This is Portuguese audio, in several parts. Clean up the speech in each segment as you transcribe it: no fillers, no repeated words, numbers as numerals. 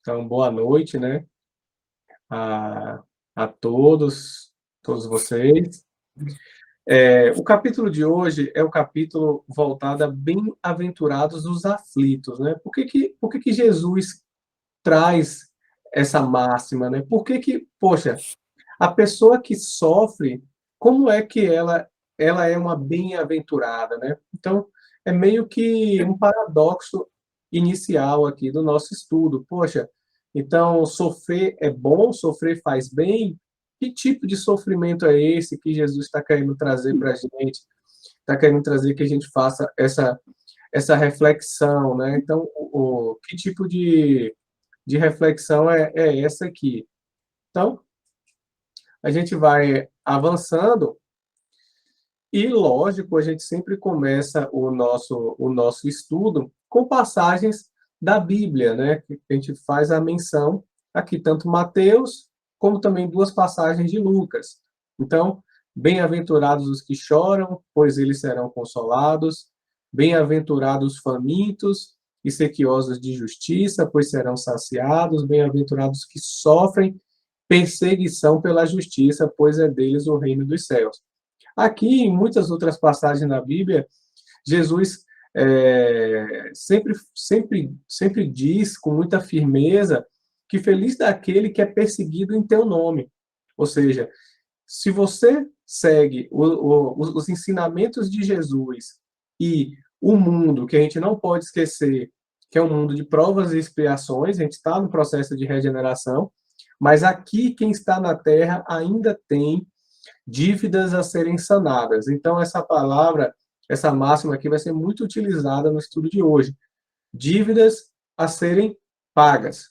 Então, boa noite, né, a, a todos vocês. O capítulo de hoje é o capítulo voltado a bem-aventurados os aflitos, né? Por que que Jesus traz essa máxima, né? Poxa, a pessoa que sofre, como é que ela é uma bem-aventurada, né? Então, é meio que um paradoxo inicial aqui do nosso estudo. Poxa, então sofrer é bom, sofrer faz bem? Que tipo de sofrimento é esse que Jesus está querendo trazer para a gente? Está querendo trazer que a gente faça essa reflexão, né? Então, que tipo de reflexão é essa aqui? Então, a gente vai avançando e, lógico, a gente sempre começa o nosso estudo com passagens da Bíblia, né? Que a gente faz a menção aqui, tanto Mateus, como também duas passagens de Lucas. Então, bem-aventurados os que choram, pois eles serão consolados. Bem-aventurados os famintos e sequiosos de justiça, pois serão saciados. Bem-aventurados os que sofrem perseguição pela justiça, pois é deles o reino dos céus. Aqui, em muitas outras passagens na Bíblia, Jesus sempre diz com muita firmeza que feliz daquele que é perseguido em teu nome. Ou seja, se você segue os ensinamentos de Jesus e o mundo, que a gente não pode esquecer, que é um mundo de provas e expiações, a gente está no processo de regeneração, mas aqui quem está na Terra ainda tem dívidas a serem sanadas. Então, essa palavra, essa máxima aqui vai ser muito utilizada no estudo de hoje. Dívidas a serem pagas.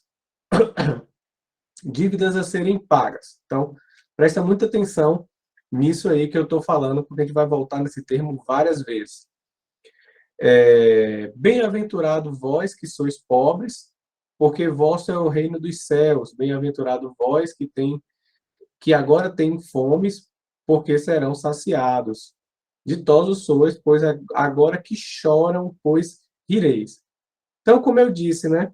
Dívidas a serem pagas. Então, presta muita atenção nisso aí que eu estou falando, porque a gente vai voltar nesse termo várias vezes. Bem-aventurado vós que sois pobres, porque vosso é o reino dos céus. Bem-aventurado vós que agora têm fomes, porque serão saciados. Ditosos sois, pois agora que choram, pois rireis. Então, como eu disse, né,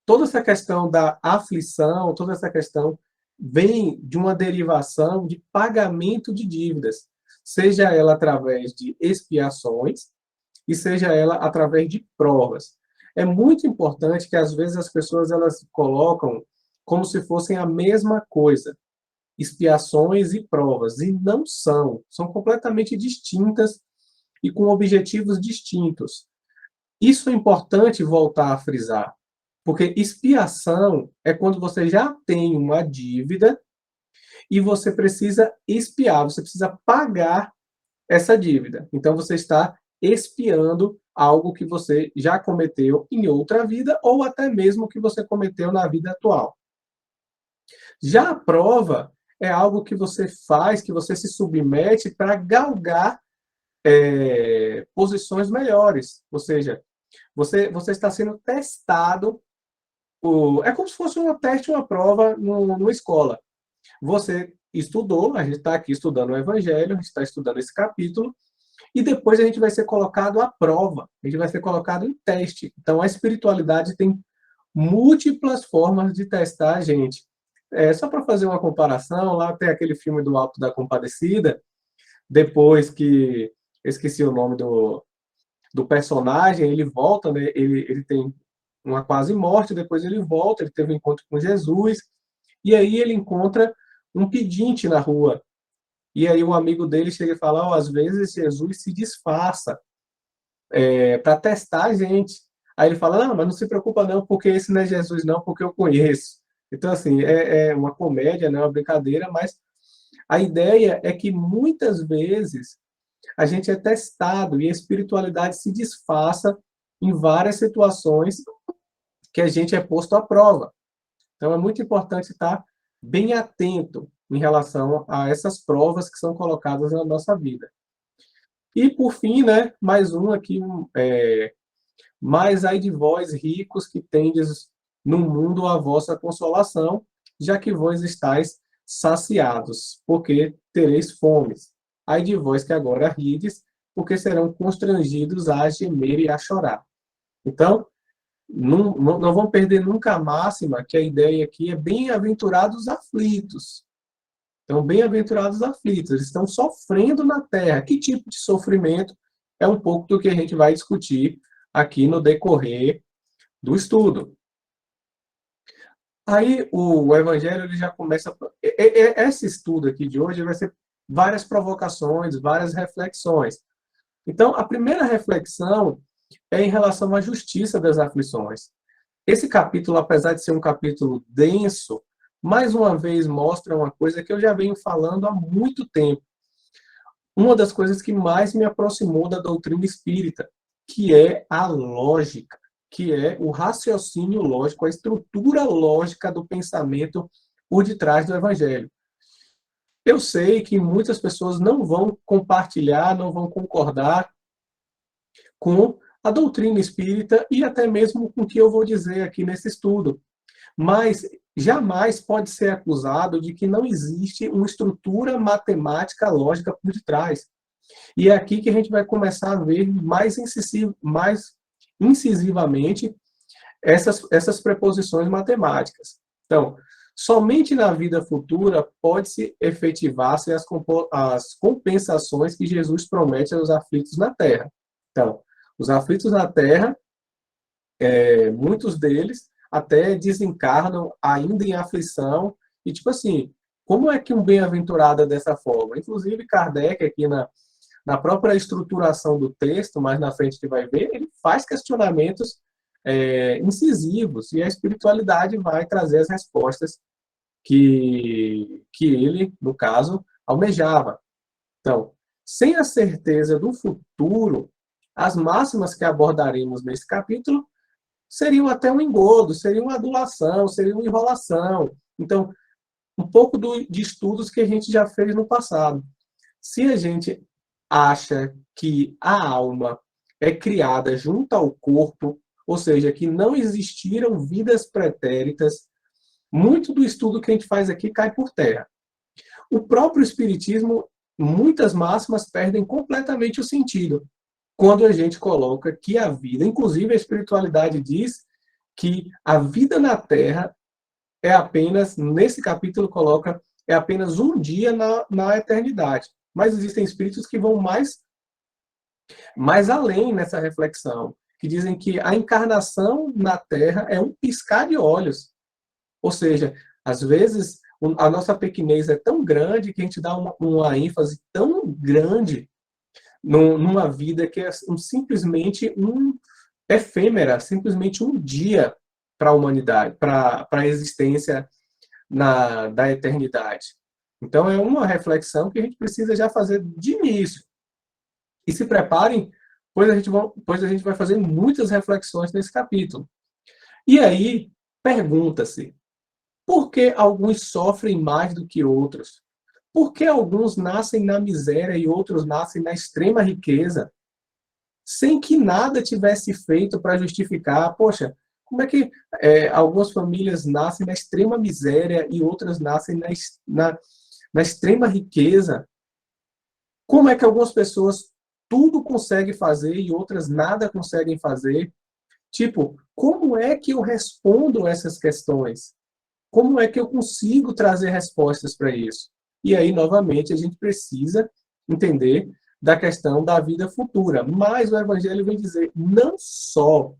toda essa questão da aflição, toda essa questão vem de uma derivação de pagamento de dívidas, seja ela através de expiações e seja ela através de provas. É muito importante que às vezes as pessoas elas colocam como se fossem a mesma coisa, expiações e provas, e não são completamente distintas e com objetivos distintos. Isso é importante voltar a frisar, porque expiação é quando você já tem uma dívida e você precisa expiar, você precisa pagar essa dívida. Então você está expiando algo que você já cometeu em outra vida ou até mesmo que você cometeu na vida atual. Já a prova é algo que você faz, que você se submete para galgar posições melhores. Ou seja, você está sendo testado. É como se fosse um teste, uma prova numa escola. Você estudou, a gente está aqui estudando o Evangelho, a gente está estudando esse capítulo, e depois a gente vai ser colocado à prova, a gente vai ser colocado em teste. Então, a espiritualidade tem múltiplas formas de testar a gente. Só para fazer uma comparação, lá tem aquele filme do Alto da Compadecida, depois que eu esqueci o nome do personagem, ele volta, né? Ele tem uma quase morte, depois ele volta, ele teve um encontro com Jesus, e aí ele encontra um pedinte na rua. E aí o amigo dele chega e fala, às vezes Jesus se disfarça para testar a gente. Aí ele fala, não, mas não se preocupa não, porque esse não é Jesus não, porque eu conheço. Então, assim, é uma comédia, né, uma brincadeira, mas a ideia é que muitas vezes a gente é testado e a espiritualidade se disfarça em várias situações que a gente é posto à prova. Então, é muito importante estar bem atento em relação a essas provas que são colocadas na nossa vida. E, por fim, né, mais um aqui, mas ai de vós, ricos, que tendes no mundo a vossa consolação, já que vós estáis saciados, porque tereis fomes. Ai de vós que agora rides, porque serão constrangidos a gemer e a chorar. Então, Não vão perder nunca a máxima, que a ideia aqui é bem-aventurados aflitos. Então, bem-aventurados aflitos, eles estão sofrendo na terra. Que tipo de sofrimento? É um pouco do que a gente vai discutir aqui no decorrer do estudo. Aí o evangelho ele já começa. Esse estudo aqui de hoje vai ser várias provocações, várias reflexões. Então, a primeira reflexão é em relação à justiça das aflições. Esse capítulo, apesar de ser um capítulo denso, mais uma vez mostra uma coisa que eu já venho falando há muito tempo. Uma das coisas que mais me aproximou da doutrina espírita, que é a lógica, que é o raciocínio lógico, a estrutura lógica do pensamento por detrás do evangelho. Eu sei que muitas pessoas não vão compartilhar, não vão concordar com a doutrina espírita e até mesmo com o que eu vou dizer aqui nesse estudo. Mas jamais pode ser acusado de que não existe uma estrutura matemática lógica por detrás. E é aqui que a gente vai começar a ver mais incisivamente essas preposições matemáticas. Então, somente na vida futura pode-se efetivar-se as compensações que Jesus promete aos aflitos na terra. Então, os aflitos na terra, muitos deles até desencarnam ainda em aflição, e tipo assim, como é que um bem-aventurado é dessa forma? Inclusive, Kardec, aqui na própria estruturação do texto, mais na frente que vai ver, ele faz questionamentos incisivos, e a espiritualidade vai trazer as respostas que ele, no caso, almejava. Então, sem a certeza do futuro, as máximas que abordaremos nesse capítulo seriam até um engodo, seria uma adulação, seria uma enrolação. Então, um pouco de estudos que a gente já fez no passado. Se a gente acha que a alma é criada junto ao corpo, ou seja, que não existiram vidas pretéritas, muito do estudo que a gente faz aqui cai por terra. O próprio Espiritismo, muitas máximas perdem completamente o sentido quando a gente coloca que a vida, inclusive a espiritualidade diz que a vida na Terra é apenas, nesse capítulo coloca, é apenas um dia na eternidade. Mas existem espíritos que vão mais além nessa reflexão, que dizem que a encarnação na Terra é um piscar de olhos. Ou seja, às vezes a nossa pequenez é tão grande que a gente dá uma ênfase tão grande numa vida que é simplesmente efêmera, simplesmente um dia para a humanidade, para a existência da eternidade. Então, é uma reflexão que a gente precisa já fazer de início. E se preparem, pois a gente vai fazer muitas reflexões nesse capítulo. E aí, pergunta-se, por que alguns sofrem mais do que outros? Por que alguns nascem na miséria e outros nascem na extrema riqueza? Sem que nada tivesse feito para justificar, poxa, como é que algumas famílias nascem na extrema miséria e outras nascem na extrema riqueza? Como é que algumas pessoas tudo conseguem fazer e outras nada conseguem fazer? Tipo, como é que eu respondo essas questões? Como é que eu consigo trazer respostas para isso? E aí, novamente, a gente precisa entender da questão da vida futura. Mas o Evangelho vem dizer, não só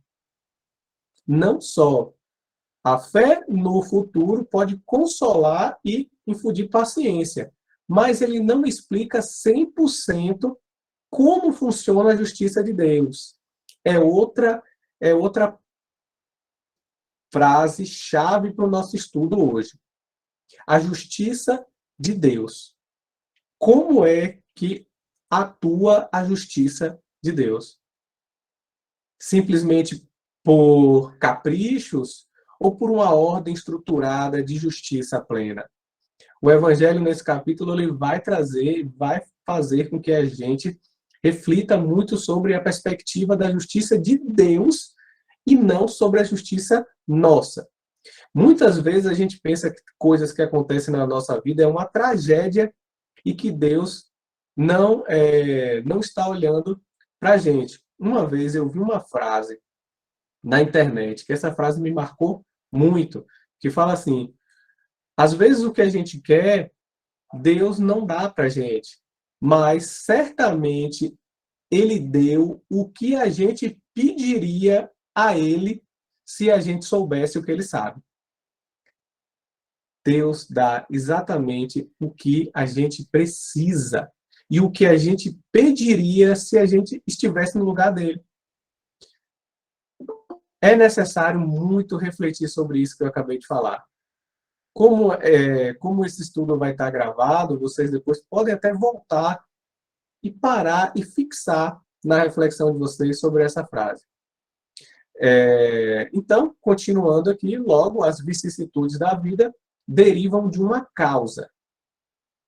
a fé no futuro pode consolar e infundir paciência, mas ele não explica 100% como funciona a justiça de Deus. É outra frase-chave para o nosso estudo hoje. A justiça de Deus. Como é que atua a justiça de Deus? Simplesmente por caprichos ou por uma ordem estruturada de justiça plena? O Evangelho, nesse capítulo, ele vai fazer com que a gente reflita muito sobre a perspectiva da justiça de Deus e não sobre a justiça nossa. Muitas vezes a gente pensa que coisas que acontecem na nossa vida é uma tragédia e que Deus não está olhando para a gente. Uma vez eu vi uma frase na internet, que essa frase me marcou muito, que fala assim: às vezes o que a gente quer, Deus não dá para a gente, mas certamente Ele deu o que a gente pediria a Ele se a gente soubesse o que Ele sabe. Deus dá exatamente o que a gente precisa e o que a gente pediria se a gente estivesse no lugar dele. É necessário muito refletir sobre isso que eu acabei de falar. Como esse estudo vai estar gravado, vocês depois podem até voltar e parar e fixar na reflexão de vocês sobre essa frase. Então, continuando aqui, logo, as vicissitudes da vida derivam de uma causa.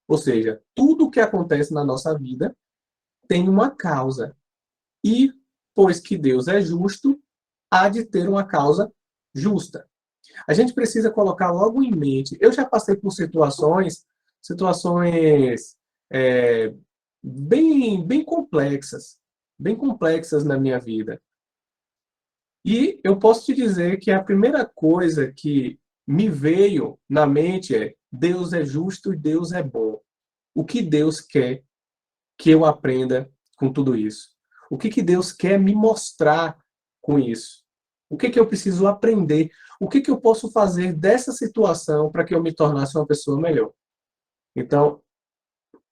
Ou seja, tudo o que acontece na nossa vida tem uma causa. E, pois que Deus é justo, há de ter uma causa justa. A gente precisa colocar logo em mente. Eu já passei por situações é, bem complexas na minha vida. E eu posso te dizer que a primeira coisa que me veio na mente é: Deus é justo e Deus é bom. O que Deus quer que eu aprenda com tudo isso? O que Deus quer me mostrar com isso? O que eu preciso aprender? O que eu posso fazer dessa situação para que eu me tornasse uma pessoa melhor? Então,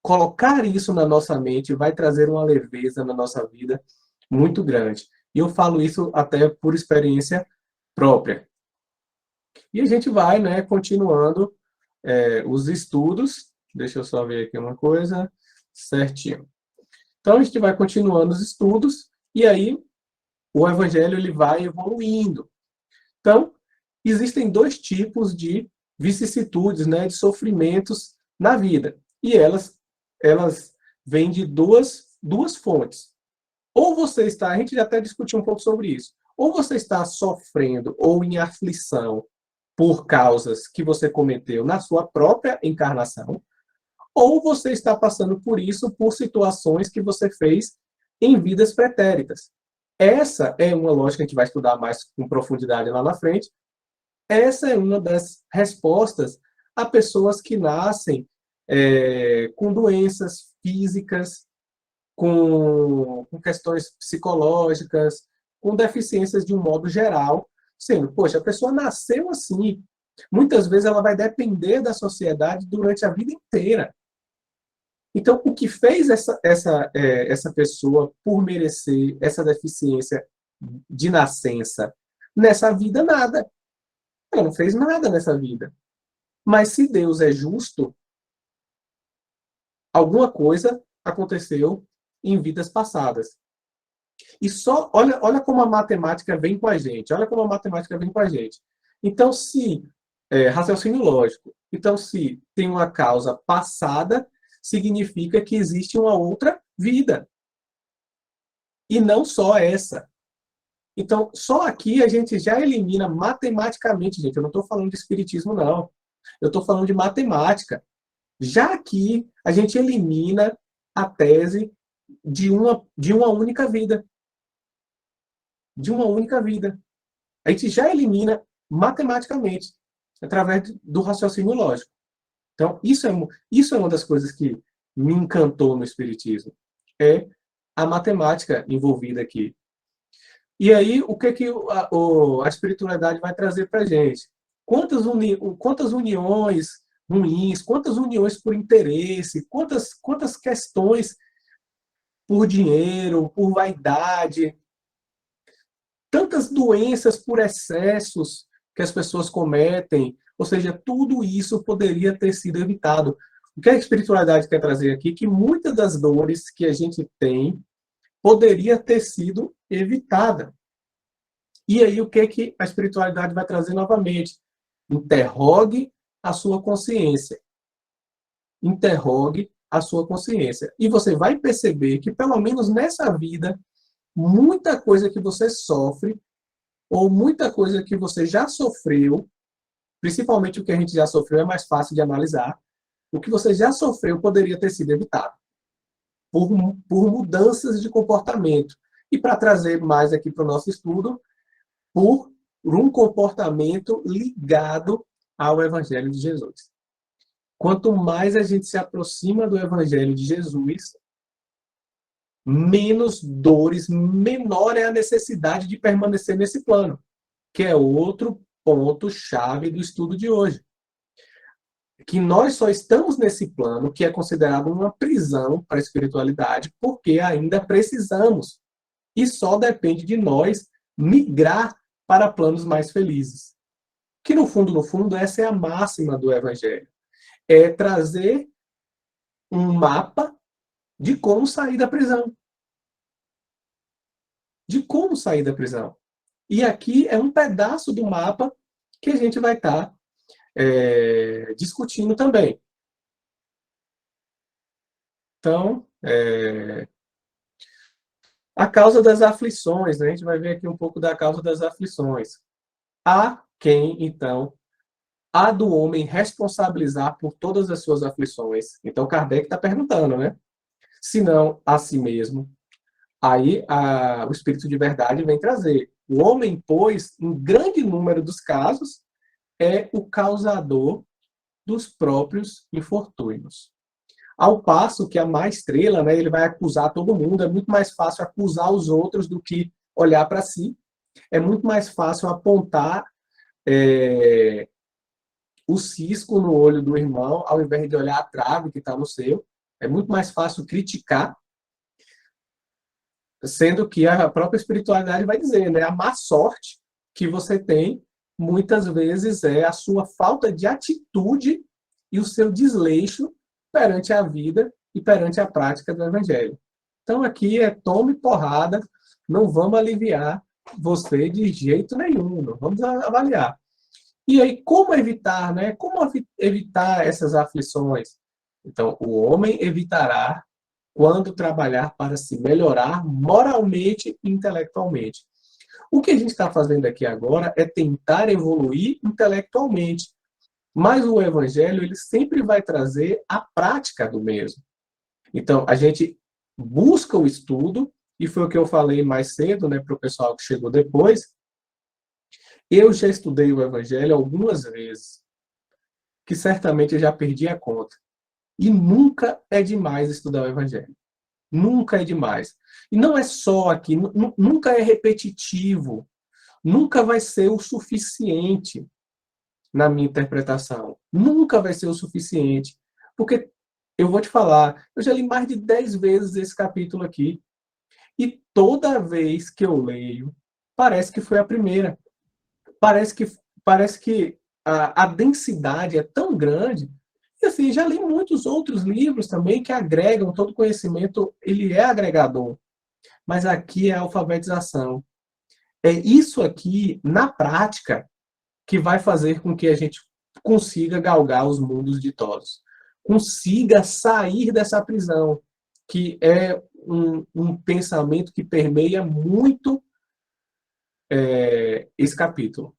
colocar isso na nossa mente vai trazer uma leveza na nossa vida muito grande. E eu falo isso até por experiência própria. E a gente vai, né, continuando os estudos. Deixa eu só ver aqui uma coisa certinho. Então, a gente vai continuando os estudos e aí o evangelho ele vai evoluindo. Então, existem dois tipos de vicissitudes, né, de sofrimentos na vida. E elas vêm de duas fontes. Ou você está, a gente já até discutiu um pouco sobre isso, ou você está sofrendo ou em aflição por causas que você cometeu na sua própria encarnação, ou você está passando por isso por situações que você fez em vidas pretéritas. Essa é uma lógica que a gente vai estudar mais com profundidade lá na frente. Essa é uma das respostas a pessoas que nascem com doenças físicas, com questões psicológicas, com deficiências de um modo geral, sendo, poxa, a pessoa nasceu assim. Muitas vezes ela vai depender da sociedade durante a vida inteira. Então, o que fez essa pessoa por merecer essa deficiência de nascença nessa vida? Nada. Ela não fez nada nessa vida. Mas se Deus é justo, alguma coisa aconteceu em vidas passadas. E só, olha como a matemática vem com a gente. Olha como a matemática vem com a gente. Então, raciocínio lógico. Então, se tem uma causa passada, significa que existe uma outra vida. E não só essa. Então, só aqui a gente já elimina matematicamente, gente. Eu não estou falando de espiritismo, não. Eu estou falando de matemática. Já aqui, a gente elimina a tese de uma única vida. De uma única vida. A gente já elimina matematicamente, através do raciocínio lógico. Então, isso é uma das coisas que me encantou no Espiritismo. É a matemática envolvida aqui. E aí, o que a espiritualidade vai trazer para a gente? Quantas uniões ruins, quantas uniões por interesse, quantas questões por dinheiro, por vaidade, tantas doenças por excessos que as pessoas cometem, ou seja, tudo isso poderia ter sido evitado. O que a espiritualidade quer trazer aqui é que muitas das dores que a gente tem poderia ter sido evitada. E aí o que a espiritualidade vai trazer novamente? Interrogue a sua consciência. Interrogue a sua consciência. E você vai perceber que, pelo menos nessa vida, muita coisa que você sofre, ou muita coisa que você já sofreu, principalmente o que a gente já sofreu é mais fácil de analisar, o que você já sofreu poderia ter sido evitado por mudanças de comportamento. E para trazer mais aqui para o nosso estudo, por um comportamento ligado ao Evangelho de Jesus. Quanto mais a gente se aproxima do Evangelho de Jesus, menos dores, menor é a necessidade de permanecer nesse plano, que é outro ponto-chave do estudo de hoje. Que nós só estamos nesse plano, que é considerado uma prisão para a espiritualidade, porque ainda precisamos. E só depende de nós migrar para planos mais felizes. Que no fundo, essa é a máxima do Evangelho. É trazer um mapa de como sair da prisão. De como sair da prisão. E aqui é um pedaço do mapa que a gente vai estar discutindo também. Então, a causa das aflições, né? A gente vai ver aqui um pouco da causa das aflições. Há quem, então, há do homem responsabilizar por todas as suas aflições. Então, Kardec está perguntando, né? Se não a si mesmo. Aí o Espírito de Verdade vem trazer. O homem, pois, em grande número dos casos, é o causador dos próprios infortúnios. Ao passo que a má estrela, né, ele vai acusar todo mundo. É muito mais fácil acusar os outros do que olhar para si. É muito mais fácil apontar o cisco no olho do irmão, ao invés de olhar a trave que está no seu. É muito mais fácil criticar, sendo que a própria espiritualidade vai dizer, né, a má sorte que você tem, muitas vezes, é a sua falta de atitude e o seu desleixo perante a vida e perante a prática do Evangelho. Então, aqui é tome porrada, não vamos aliviar você de jeito nenhum, não vamos avaliar. E aí, como evitar, né? Como evitar essas aflições? Então, o homem evitará quando trabalhar para se melhorar moralmente e intelectualmente. O que a gente está fazendo aqui agora é tentar evoluir intelectualmente. Mas o Evangelho, ele sempre vai trazer a prática do mesmo. Então, a gente busca o estudo, e foi o que eu falei mais cedo, né, para o pessoal que chegou depois. Eu já estudei o Evangelho algumas vezes, que certamente eu já perdi a conta. E nunca é demais estudar o Evangelho. Nunca é demais. E não é só aqui, nunca é repetitivo, nunca vai ser o suficiente na minha interpretação. Nunca vai ser o suficiente. Porque eu vou te falar, eu já li mais de 10 vezes esse capítulo aqui. E toda vez que eu leio, parece que foi a primeira. Parece que a densidade é tão grande. E assim, já li muitos outros livros também que agregam, todo conhecimento, ele é agregador. Mas aqui é a alfabetização. É isso aqui, na prática, que vai fazer com que a gente consiga galgar os mundos ditosos. Consiga sair dessa prisão, que é um pensamento que permeia muito esse capítulo.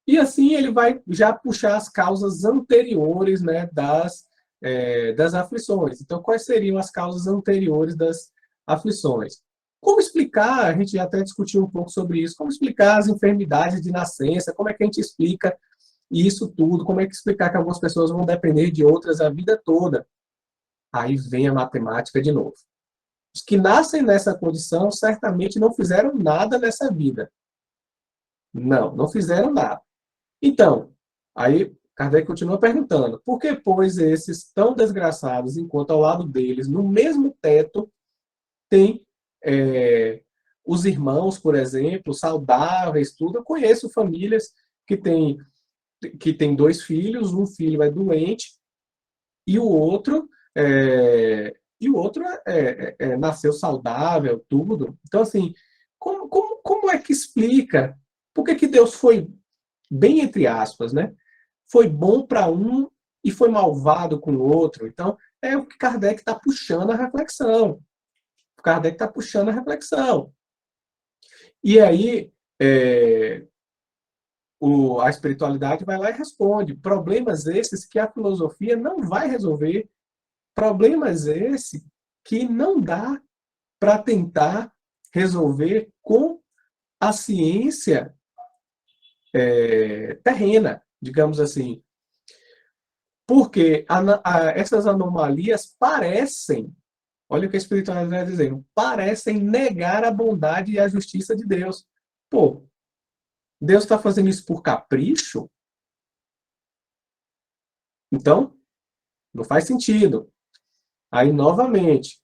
E assim ele vai já puxar as causas anteriores, né, das aflições. Então, quais seriam as causas anteriores das aflições? Como explicar, a gente até discutiu um pouco sobre isso, como explicar as enfermidades de nascença, como é que a gente explica isso tudo, como é que explicar que algumas pessoas vão depender de outras a vida toda. Aí vem a matemática de novo. Os que nascem nessa condição certamente não fizeram nada nessa vida. Não fizeram nada. Então, aí Kardec continua perguntando, por que, pois, esses tão desgraçados, enquanto ao lado deles, no mesmo teto, tem os irmãos, por exemplo, saudáveis, tudo? Eu conheço famílias que têm 2 filhos, um filho é doente e o outro nasceu saudável, tudo. Então, assim, como é que explica? Por que Deus foi, bem entre aspas, né? Foi bom para um e foi malvado com o outro? Então, é o que Kardec está puxando a reflexão. Kardec está puxando a reflexão. E aí, a espiritualidade vai lá e responde. Problemas esses que a filosofia não vai resolver. Problemas esses que não dá para tentar resolver com a ciência terrena, digamos assim. Porque essas anomalias parecem, olha o que a espiritualidade está dizendo, parecem negar a bondade e a justiça de Deus. Pô, Deus está fazendo isso por capricho? Então, não faz sentido. Aí, novamente,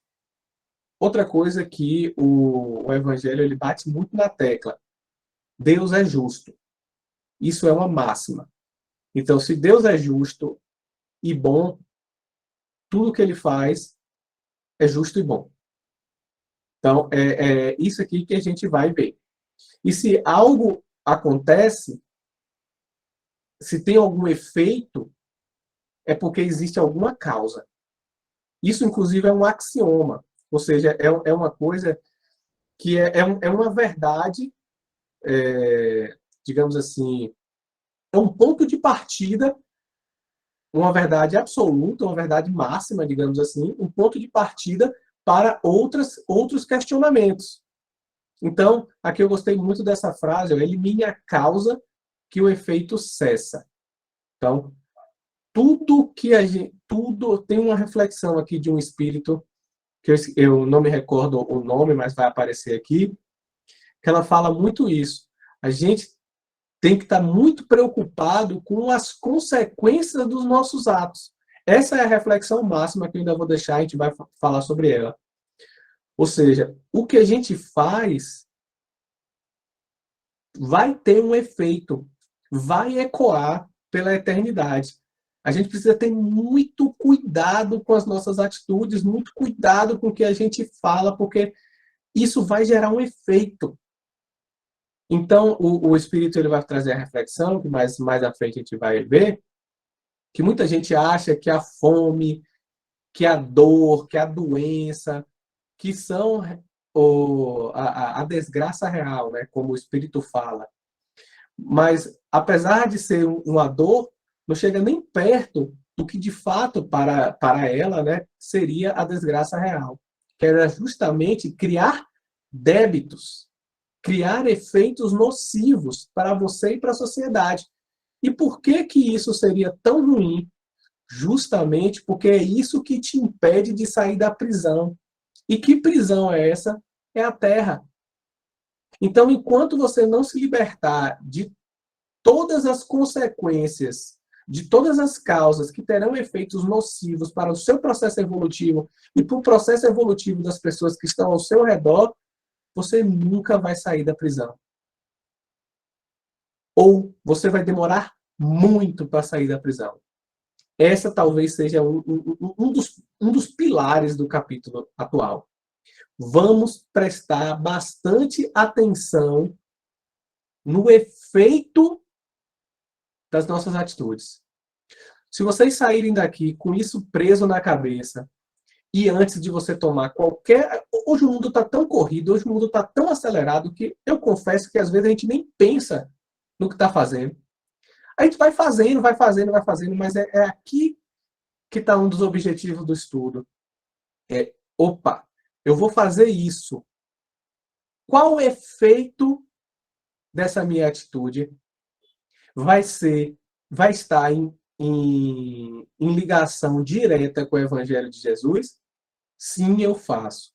outra coisa que o Evangelho ele bate muito na tecla. Deus é justo. Isso é uma máxima. Então, se Deus é justo e bom, tudo que ele faz é justo e bom. Então, é isso aqui que a gente vai ver. E se algo acontece, se tem algum efeito, é porque existe alguma causa. Isso, inclusive, é um axioma. Ou seja, é uma coisa que é uma verdade, digamos assim, é um ponto de partida, uma verdade absoluta, uma verdade máxima, digamos assim, um ponto de partida para outros questionamentos. Então, aqui eu gostei muito dessa frase, elimine a causa que o efeito cessa. Então, tudo tem uma reflexão aqui de um espírito, que eu não me recordo o nome, mas vai aparecer aqui, que ela fala muito isso. A gente tem que estar muito preocupado com as consequências dos nossos atos. Essa é a reflexão máxima que eu ainda vou deixar, a gente vai falar sobre ela. Ou seja, o que a gente faz vai ter um efeito, vai ecoar pela eternidade. A gente precisa ter muito cuidado com as nossas atitudes, muito cuidado com o que a gente fala, porque isso vai gerar um efeito. Então, o Espírito ele vai trazer a reflexão, que mais à frente a gente vai ver, que muita gente acha que a fome, que a dor, que a doença, que são a desgraça real, né? Como o Espírito fala. Mas, apesar de ser uma dor, não chega nem perto do que, de fato, para ela, né, seria a desgraça real. Que era justamente criar débitos, criar efeitos nocivos para você e para a sociedade. E por que que isso seria tão ruim? Justamente porque é isso que te impede de sair da prisão. E que prisão é essa? É a terra. Então, enquanto você não se libertar de todas as consequências, de todas as causas que terão efeitos nocivos para o seu processo evolutivo e para o processo evolutivo das pessoas que estão ao seu redor, você nunca vai sair da prisão. Ou você vai demorar muito para sair da prisão. Essa talvez seja um dos pilares do capítulo atual. Vamos prestar bastante atenção no efeito das nossas atitudes. Se vocês saírem daqui com isso preso na cabeça, e antes de você tomar qualquer... Hoje o mundo está tão corrido, hoje o mundo está tão acelerado, que eu confesso que às vezes a gente nem pensa no que está fazendo. A gente vai fazendo, mas é aqui que está um dos objetivos do estudo. Opa, eu vou fazer isso. Qual o efeito dessa minha atitude vai estar em ligação direta com o Evangelho de Jesus? Sim, eu faço.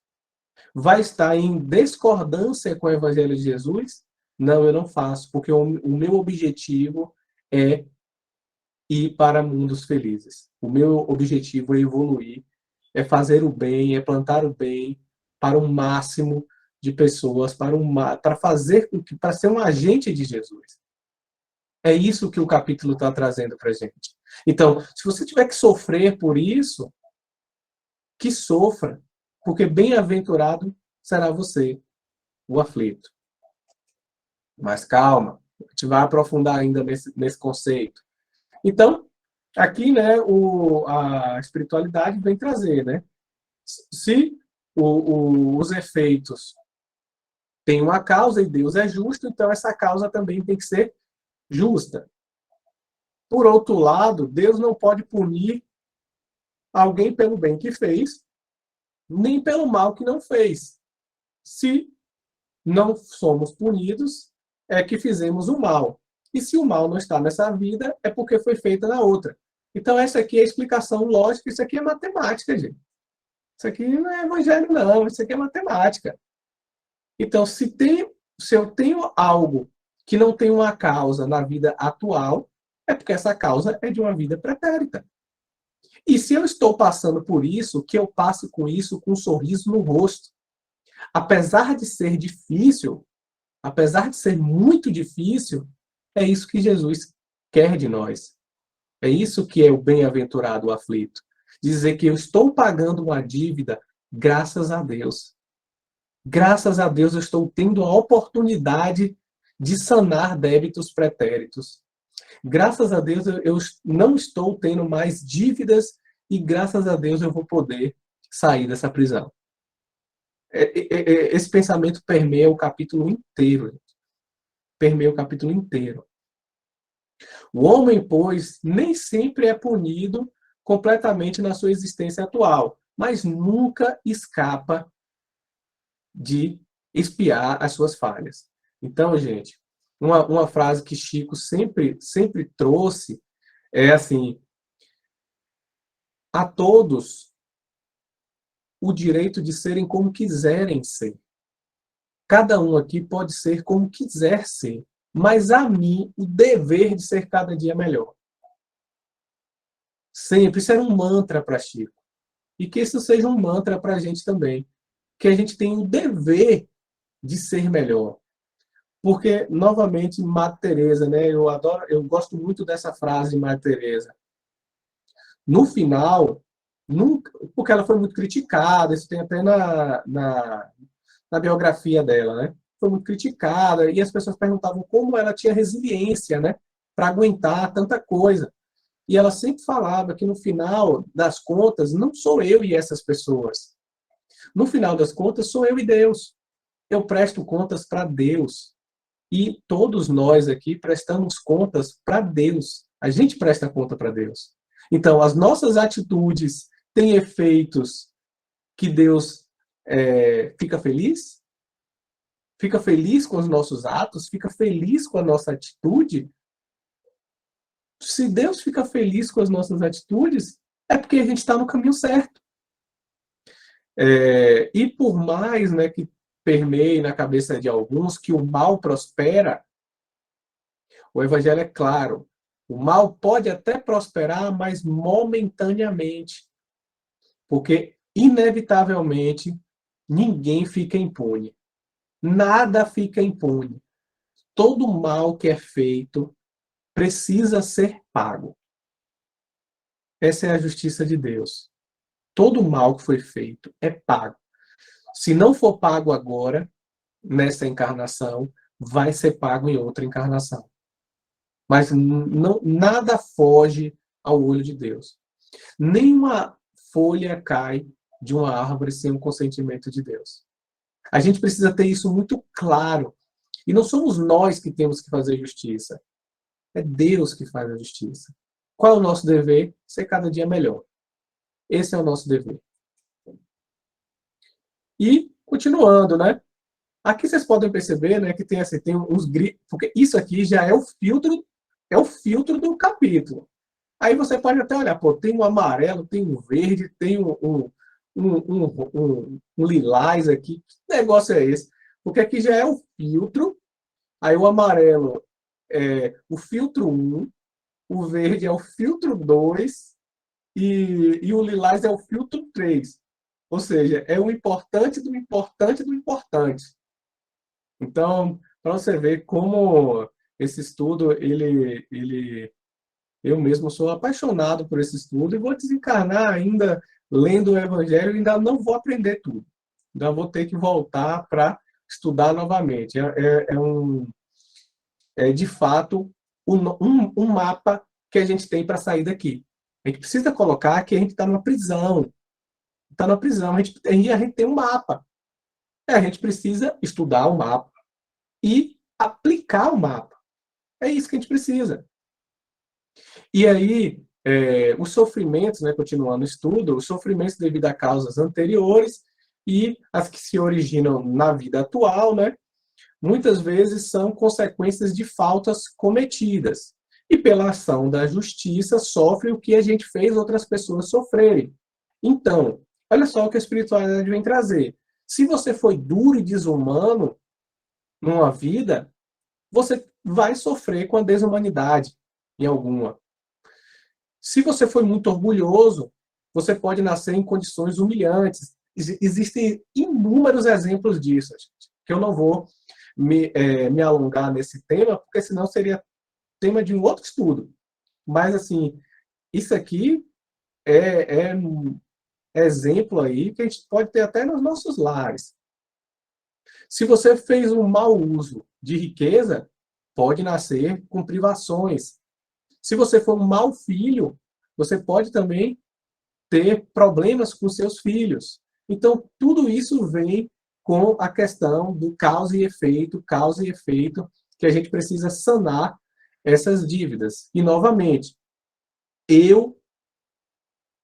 Vai estar em discordância com o Evangelho de Jesus? Não, eu não faço, porque o meu objetivo é ir para mundos felizes. O meu objetivo é evoluir, é fazer o bem, é plantar o bem para o máximo de pessoas, para fazer, para ser um agente de Jesus. É isso que o capítulo está trazendo para a gente. Então, se você tiver que sofrer por isso, que sofra, porque bem-aventurado será você, o aflito. Mas calma, a gente vai aprofundar ainda nesse conceito. Então, aqui, né, a espiritualidade vem trazer, né? Se os efeitos têm uma causa e Deus é justo, então essa causa também tem que ser justa. Por outro lado, Deus não pode punir alguém pelo bem que fez, nem pelo mal que não fez. Se não somos punidos, é que fizemos o mal. E se o mal não está nessa vida, é porque foi feita na outra. Então, essa aqui é a explicação lógica, isso aqui é matemática, gente. Isso aqui não é evangelho, não, isso aqui é matemática. Então, se eu tenho algo que não tem uma causa na vida atual, é porque essa causa é de uma vida pretérita. E se eu estou passando por isso, que eu passo com isso com um sorriso no rosto. Apesar de ser difícil, apesar de ser muito difícil, é isso que Jesus quer de nós. É isso que é o bem-aventurado aflito. Dizer que eu estou pagando uma dívida graças a Deus. Graças a Deus eu estou tendo a oportunidade de sanar débitos pretéritos. Graças a Deus eu não estou tendo mais dívidas e graças a Deus eu vou poder sair dessa prisão. Esse pensamento permeia o capítulo inteiro. Permeia o capítulo inteiro. O homem, pois, nem sempre é punido completamente na sua existência atual, mas nunca escapa de expiar as suas falhas. Então, gente, uma frase que Chico sempre trouxe é assim: a todos o direito de serem como quiserem ser. Cada um aqui pode ser como quiser ser, mas a mim o dever de ser cada dia melhor. Sempre, isso era um mantra para Chico. E que isso seja um mantra para a gente também. Que a gente tem o dever de ser melhor. Porque, novamente, Madre Teresa, né? Eu gosto muito dessa frase de Madre Teresa. No final, nunca, porque ela foi muito criticada, isso tem até na biografia dela, né? Foi muito criticada e as pessoas perguntavam como ela tinha resiliência, né? Para aguentar tanta coisa. E ela sempre falava que no final das contas, não sou eu e essas pessoas. No final das contas, sou eu e Deus. Eu presto contas para Deus. E todos nós aqui prestamos contas para Deus. A gente presta conta para Deus. Então, as nossas atitudes têm efeitos que Deus fica feliz? Fica feliz com os nossos atos? Fica feliz com a nossa atitude? Se Deus fica feliz com as nossas atitudes, é porque a gente está no caminho certo. E por mais, né, que permeie na cabeça de alguns que o mal prospera, o Evangelho é claro. O mal pode até prosperar, mas momentaneamente. Porque, inevitavelmente, ninguém fica impune. Nada fica impune. Todo mal que é feito precisa ser pago. Essa é a justiça de Deus. Todo mal que foi feito é pago. Se não for pago agora, nessa encarnação, vai ser pago em outra encarnação. Mas não, nada foge ao olho de Deus. Nenhuma folha cai de uma árvore sem o consentimento de Deus. A gente precisa ter isso muito claro. E não somos nós que temos que fazer justiça. É Deus que faz a justiça. Qual é o nosso dever? Ser cada dia melhor. Esse é o nosso dever. E, continuando, né? Aqui vocês podem perceber, né, que tem, assim, tem uns gritos, porque isso aqui já é o filtro do capítulo. Aí você pode até olhar, pô, tem um amarelo, tem um verde, tem um lilás aqui. Que negócio é esse? Porque aqui já é o filtro, aí o amarelo é o filtro 1, o verde é o filtro 2 e o lilás é o filtro 3. Ou seja, é o importante do importante do importante. Então, para você ver como esse estudo, eu mesmo sou apaixonado por esse estudo e vou desencarnar ainda lendo o Evangelho e ainda não vou aprender tudo. Ainda vou ter que voltar para estudar novamente. De fato, um mapa que a gente tem para sair daqui. A gente precisa colocar que a gente está numa prisão. Está na prisão. A gente tem um mapa. A gente precisa estudar o mapa e aplicar o mapa. É isso que a gente precisa. E aí, os sofrimentos, né, continuando o estudo, os sofrimentos devido a causas anteriores e as que se originam na vida atual, né, muitas vezes são consequências de faltas cometidas. E pela ação da justiça, sofre o que a gente fez outras pessoas sofrerem. Então, olha só o que a espiritualidade vem trazer. Se você foi duro e desumano numa vida, você vai sofrer com a desumanidade em alguma. Se você foi muito orgulhoso, você pode nascer em condições humilhantes. Existem inúmeros exemplos disso, gente, que eu não vou me alongar nesse tema, porque senão seria tema de um outro estudo. Mas, assim, isso aqui é um exemplo aí que a gente pode ter até nos nossos lares. Se você fez um mau uso de riqueza, pode nascer com privações. Se você for um mau filho, você pode também ter problemas com seus filhos. Então, tudo isso vem com a questão do causa e efeito, que a gente precisa sanar essas dívidas. E, novamente, eu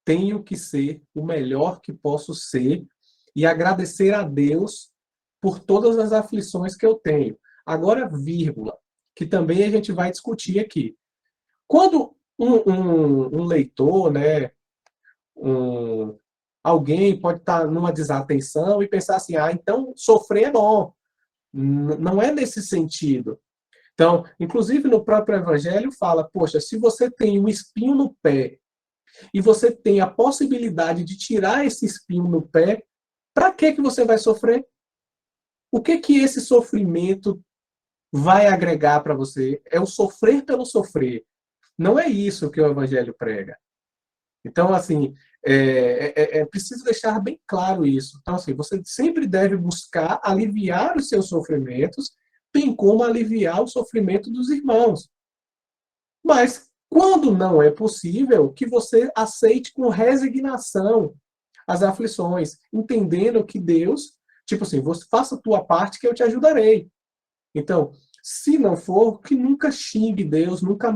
tenho que ser o melhor que posso ser e agradecer a Deus por todas as aflições que eu tenho. Agora, vírgula, que também a gente vai discutir aqui. Quando um leitor, né, um, alguém pode estar numa desatenção e pensar assim, então sofrer é bom. Não é nesse sentido. Então, inclusive no próprio Evangelho fala, poxa, se você tem um espinho no pé e você tem a possibilidade de tirar esse espinho no pé, para que você vai sofrer? O que esse sofrimento vai agregar para você? É o sofrer pelo sofrer. Não é isso que o Evangelho prega. Então, assim, é preciso deixar bem claro isso. Então, assim, você sempre deve buscar aliviar os seus sofrimentos, bem como aliviar o sofrimento dos irmãos. Mas, quando não é possível, que você aceite com resignação as aflições, entendendo que Deus, tipo assim, você faça a tua parte que eu te ajudarei. Então, se não for, que nunca xingue Deus, nunca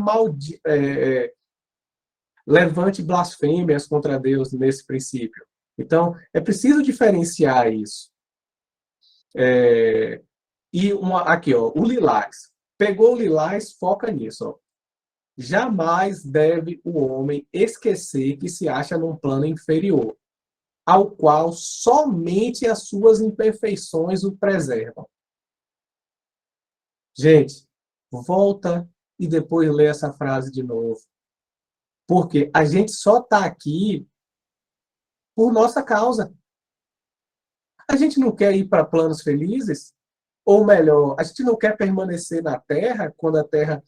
levante blasfêmias contra Deus nesse princípio. Então, é preciso diferenciar isso. Aqui, ó, o Lilás. Pegou o Lilás, foca nisso. Ó. Jamais deve o homem esquecer que se acha num plano inferior, ao qual somente as suas imperfeições o preservam. Gente, volta e depois lê essa frase de novo. Porque a gente só está aqui por nossa causa. A gente não quer ir para planos felizes? Ou melhor, a gente não quer permanecer na Terra quando a Terra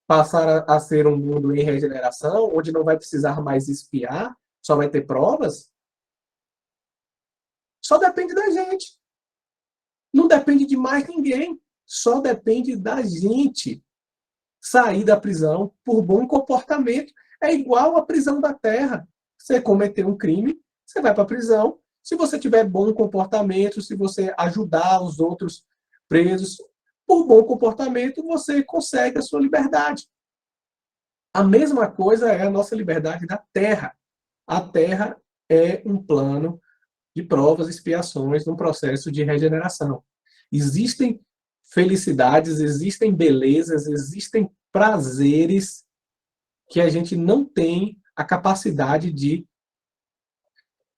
passar a ser um mundo em regeneração, onde não vai precisar mais espiar, só vai ter provas? Só depende da gente. Não depende de mais ninguém. Só depende da gente sair da prisão por bom comportamento. É igual a prisão da Terra. Você cometeu um crime, você vai para a prisão. Se você tiver bom comportamento, se você ajudar os outros presos, por bom comportamento, você consegue a sua liberdade. A mesma coisa é a nossa liberdade da Terra. A Terra é um plano de provas e expiações num processo de regeneração. Existem felicidades, existem belezas, existem prazeres que a gente não tem a capacidade de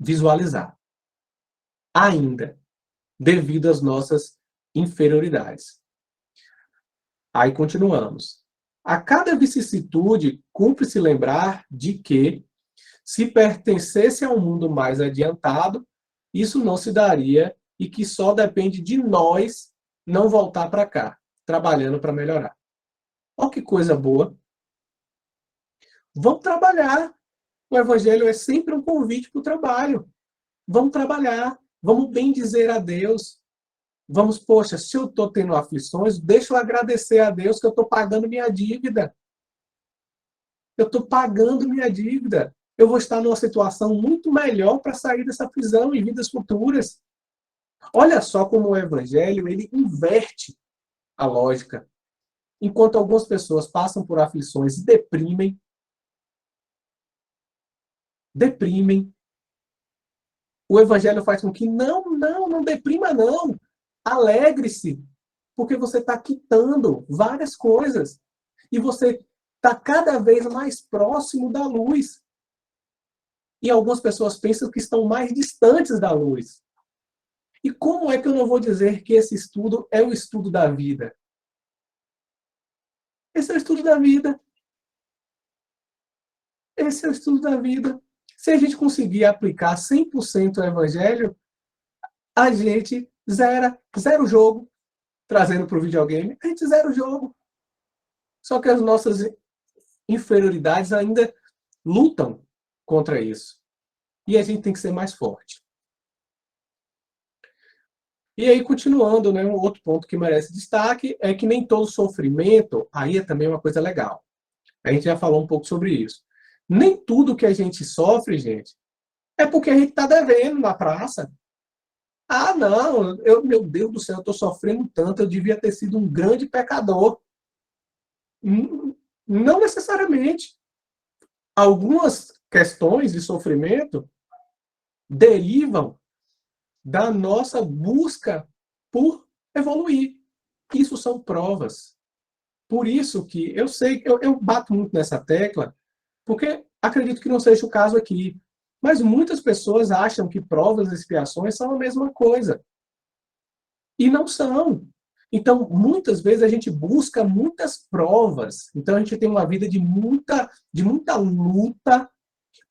visualizar ainda, devido às nossas inferioridades. Aí continuamos. A cada vicissitude, cumpre-se lembrar de que, se pertencesse a um mundo mais adiantado, isso não se daria e que só depende de nós não voltar para cá, trabalhando para melhorar. Olha que coisa boa. Vamos trabalhar. O Evangelho é sempre um convite para o trabalho. Vamos trabalhar. Vamos bem dizer a Deus. Vamos, poxa, se eu estou tendo aflições, deixa eu agradecer a Deus que eu estou pagando minha dívida. Eu estou pagando minha dívida. Eu vou estar numa situação muito melhor para sair dessa prisão em vidas futuras. Olha só como o Evangelho ele inverte a lógica. Enquanto algumas pessoas passam por aflições e deprimem, o Evangelho faz com que não deprima não. Alegre-se. Porque você está quitando várias coisas. E você está cada vez mais próximo da luz. E algumas pessoas pensam que estão mais distantes da luz. E como é que eu não vou dizer que esse estudo é o estudo da vida? Esse é o estudo da vida. Esse é o estudo da vida. Se a gente conseguir aplicar 100% o evangelho, a gente zera o jogo, trazendo para o videogame, a gente zera o jogo. Só que as nossas inferioridades ainda lutam contra isso. E a gente tem que ser mais forte. E aí, continuando, né, um outro ponto que merece destaque é que nem todo sofrimento, aí é também uma coisa legal. A gente já falou um pouco sobre isso. Nem tudo que a gente sofre, gente, é porque a gente está devendo na praça. Ah, não, meu Deus do céu, eu estou sofrendo tanto, eu devia ter sido um grande pecador. Não necessariamente. Algumas questões de sofrimento derivam da nossa busca por evoluir. Isso são provas. Por isso que eu sei, eu bato muito nessa tecla, porque acredito que não seja o caso aqui. Mas muitas pessoas acham que provas e expiações são a mesma coisa. E não são. Então, muitas vezes a gente busca muitas provas. Então, a gente tem uma vida de muita luta,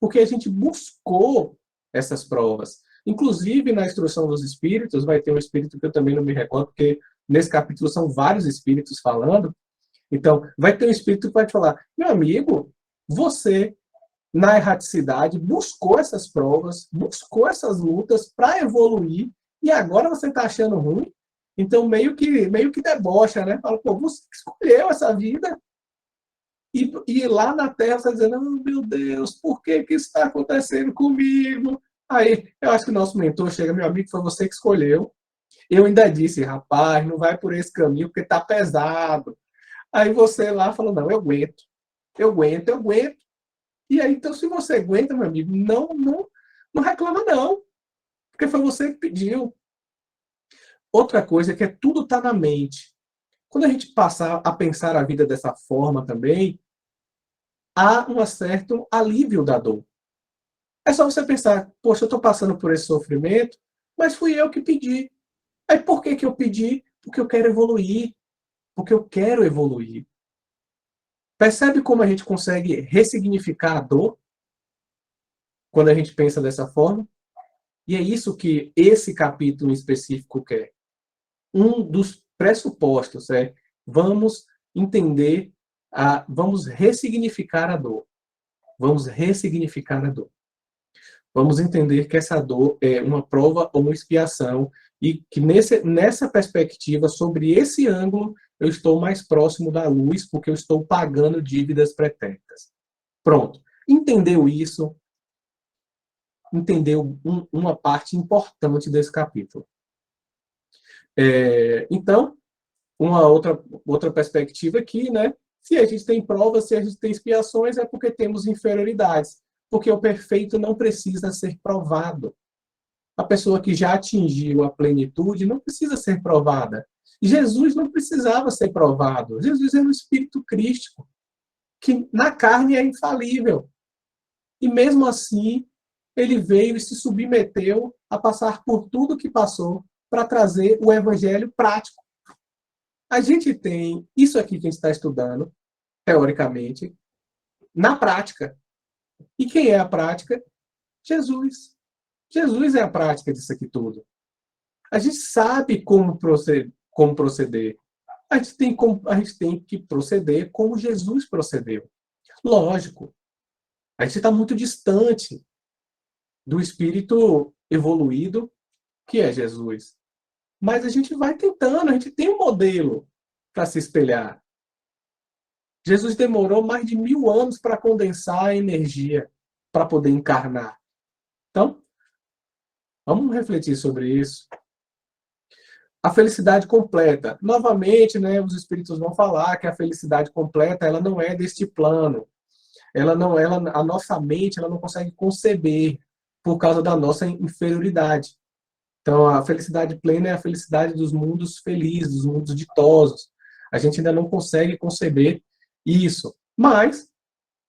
porque a gente buscou essas provas. Inclusive, na instrução dos espíritos, vai ter um espírito que eu também não me recordo, porque nesse capítulo são vários espíritos falando. Então, vai ter um espírito que vai te falar: meu amigo, você, na erraticidade, buscou essas provas, buscou essas lutas para evoluir, e agora você está achando ruim? Então, meio que debocha, né? Fala, pô, você escolheu essa vida. E lá na Terra você está dizendo, oh, meu Deus, por que que isso está acontecendo comigo? Aí, eu acho que o nosso mentor chega, meu amigo, foi você que escolheu. Eu ainda disse, rapaz, não vai por esse caminho, porque está pesado. Aí você lá falou, não, eu aguento. Eu aguento, eu aguento. E aí, então, se você aguenta, meu amigo, não reclama, não. Porque foi você que pediu. Outra coisa é que tudo está na mente. Quando a gente passar a pensar a vida dessa forma também, há um certo alívio da dor. É só você pensar, poxa, eu estou passando por esse sofrimento, mas fui eu que pedi. Aí por que que eu pedi? Porque eu quero evoluir. Porque eu quero evoluir. Percebe como a gente consegue ressignificar a dor quando a gente pensa dessa forma? E é isso que esse capítulo em específico quer. Um dos pressupostos é vamos entender, vamos ressignificar a dor. Vamos ressignificar a dor. Vamos entender que essa dor é uma prova ou uma expiação e que nessa perspectiva, sobre esse ângulo, eu estou mais próximo da luz porque eu estou pagando dívidas pretéritas. Pronto. Entendeu isso? Entendeu uma parte importante desse capítulo. Então, uma outra perspectiva aqui, né? Se a gente tem provas, se a gente tem expiações, é porque temos inferioridades. Porque o perfeito não precisa ser provado. A pessoa que já atingiu a plenitude não precisa ser provada. Jesus não precisava ser provado. Jesus era um espírito crístico, que na carne é infalível. E mesmo assim, ele veio e se submeteu a passar por tudo que passou para trazer o evangelho prático. A gente tem isso aqui que a gente está estudando, teoricamente, na prática. E quem é a prática? Jesus. Jesus é a prática disso aqui tudo. A gente sabe como proceder. A gente tem que proceder como Jesus procedeu. Lógico, a gente está muito distante do espírito evoluído que é Jesus. Mas a gente vai tentando, a gente tem um modelo para se espelhar. Jesus demorou mais de 1000 anos para condensar a energia para poder encarnar. Então, vamos refletir sobre isso. A felicidade completa. Novamente, né, os espíritos vão falar que a felicidade completa ela não é deste plano. A nossa mente ela não consegue conceber por causa da nossa inferioridade. Então, a felicidade plena é a felicidade dos mundos felizes, dos mundos ditosos. A gente ainda não consegue conceber isso. Mas,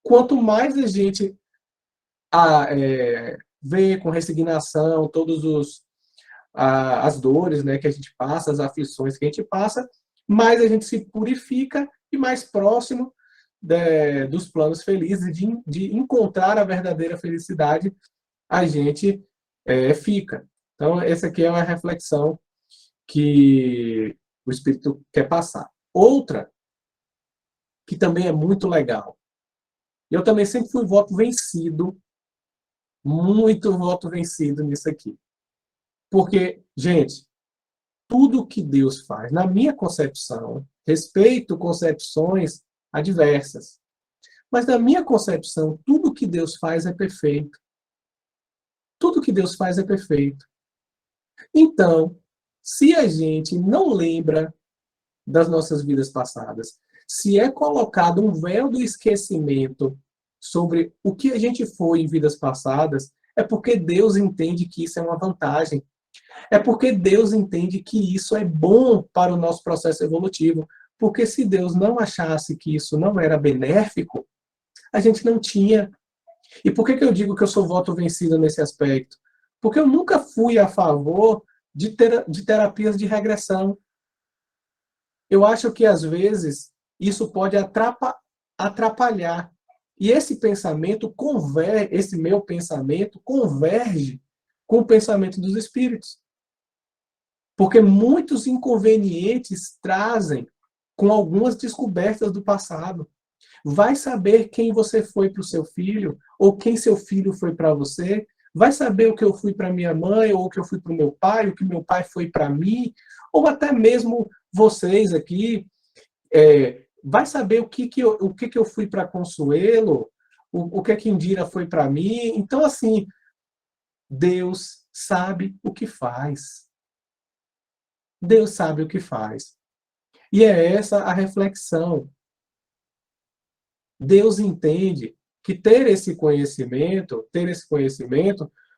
quanto mais a gente vê com resignação todos as dores, né, que a gente passa, as aflições que a gente passa, mais a gente se purifica e mais próximo dos planos felizes, de encontrar a verdadeira felicidade, a gente fica. Então, essa aqui é uma reflexão que o Espírito quer passar. Outra, que também é muito legal. Eu também sempre fui voto vencido, muito voto vencido nisso aqui. Porque, gente, tudo que Deus faz, na minha concepção, respeito concepções adversas, mas na minha concepção, tudo que Deus faz é perfeito. Tudo que Deus faz é perfeito. Então, se a gente não lembra das nossas vidas passadas, se é colocado um véu do esquecimento sobre o que a gente foi em vidas passadas, é porque Deus entende que isso é uma vantagem. É porque Deus entende que isso é bom para o nosso processo evolutivo. Porque se Deus não achasse que isso não era benéfico, a gente não tinha. E por que eu digo que eu sou voto vencido nesse aspecto? Porque eu nunca fui a favor de terapias de regressão. Eu acho que, às vezes, isso pode atrapalhar. E esse pensamento esse meu pensamento converge com o pensamento dos espíritos. Porque muitos inconvenientes trazem com algumas descobertas do passado. Vai saber quem você foi para o seu filho, ou quem seu filho foi para você. Vai saber o que eu fui para minha mãe, ou o que eu fui para o meu pai, o que meu pai foi para mim, ou até mesmo vocês aqui. Vai saber o que eu fui para Consuelo, o que Indira foi para mim. Então, assim, Deus sabe o que faz. Deus sabe o que faz. E é essa a reflexão. Deus entende que ter esse conhecimento,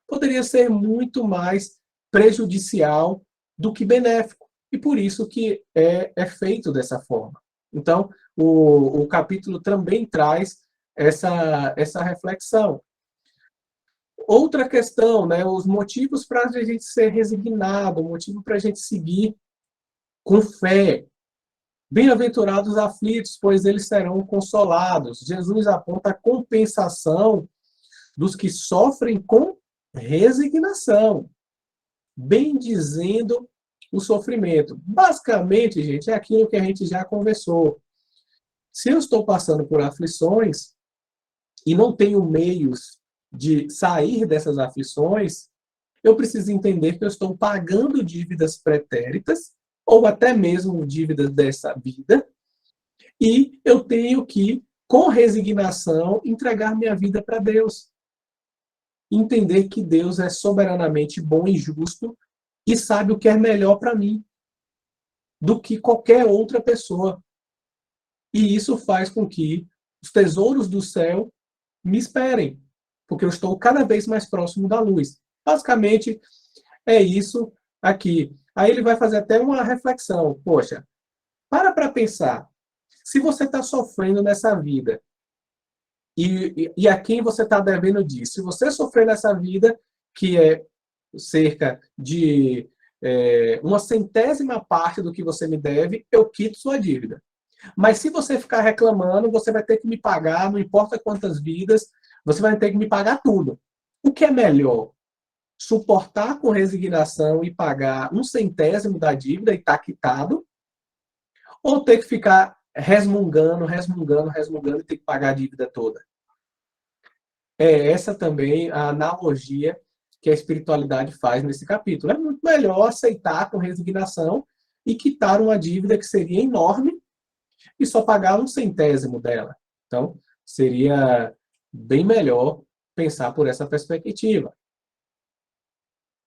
poderia ser muito mais prejudicial do que benéfico. E por isso que é feito dessa forma. Então, o capítulo também traz essa reflexão. Outra questão, né, os motivos para a gente ser resignado, o motivo para a gente seguir com fé. Bem-aventurados os aflitos, pois eles serão consolados. Jesus aponta a compensação dos que sofrem com resignação, bendizendo o sofrimento. Basicamente, gente, é aquilo que a gente já conversou. Se eu estou passando por aflições e não tenho meios de sair dessas aflições, eu preciso entender que eu estou pagando dívidas pretéritas, ou até mesmo dívidas dessa vida, e eu tenho que, com resignação, entregar minha vida para Deus. Entender que Deus é soberanamente bom e justo e sabe o que é melhor para mim do que qualquer outra pessoa. E isso faz com que os tesouros do céu me esperem, porque eu estou cada vez mais próximo da luz. Basicamente, é isso aqui. Aí ele vai fazer até uma reflexão. Poxa, para pensar. Se você está sofrendo nessa vida e a quem você está devendo disso, se você sofrer nessa vida, que é cerca de uma centésima parte do que você me deve, eu quito sua dívida. Mas se você ficar reclamando, você vai ter que me pagar, não importa quantas vidas, você vai ter que me pagar tudo. O que é melhor? Suportar com resignação e pagar um centésimo da dívida e estar quitado? Ou ter que ficar resmungando e ter que pagar a dívida toda? É essa também a analogia que a espiritualidade faz nesse capítulo. É muito melhor aceitar com resignação e quitar uma dívida que seria enorme e só pagar um centésimo dela. Então, seria bem melhor pensar por essa perspectiva.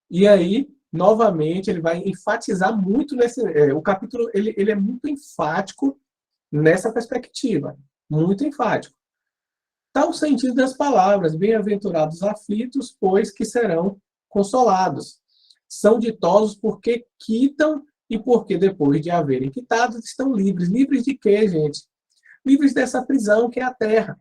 E aí, novamente, ele vai enfatizar muito nesse... o capítulo ele é muito enfático nessa perspectiva. Muito enfático. Tal sentido das palavras, bem-aventurados aflitos, pois que serão consolados. são ditosos porque quitam e porque, depois de haverem quitado, estão livres. Livres de quê, gente? Livres dessa prisão que é a terra.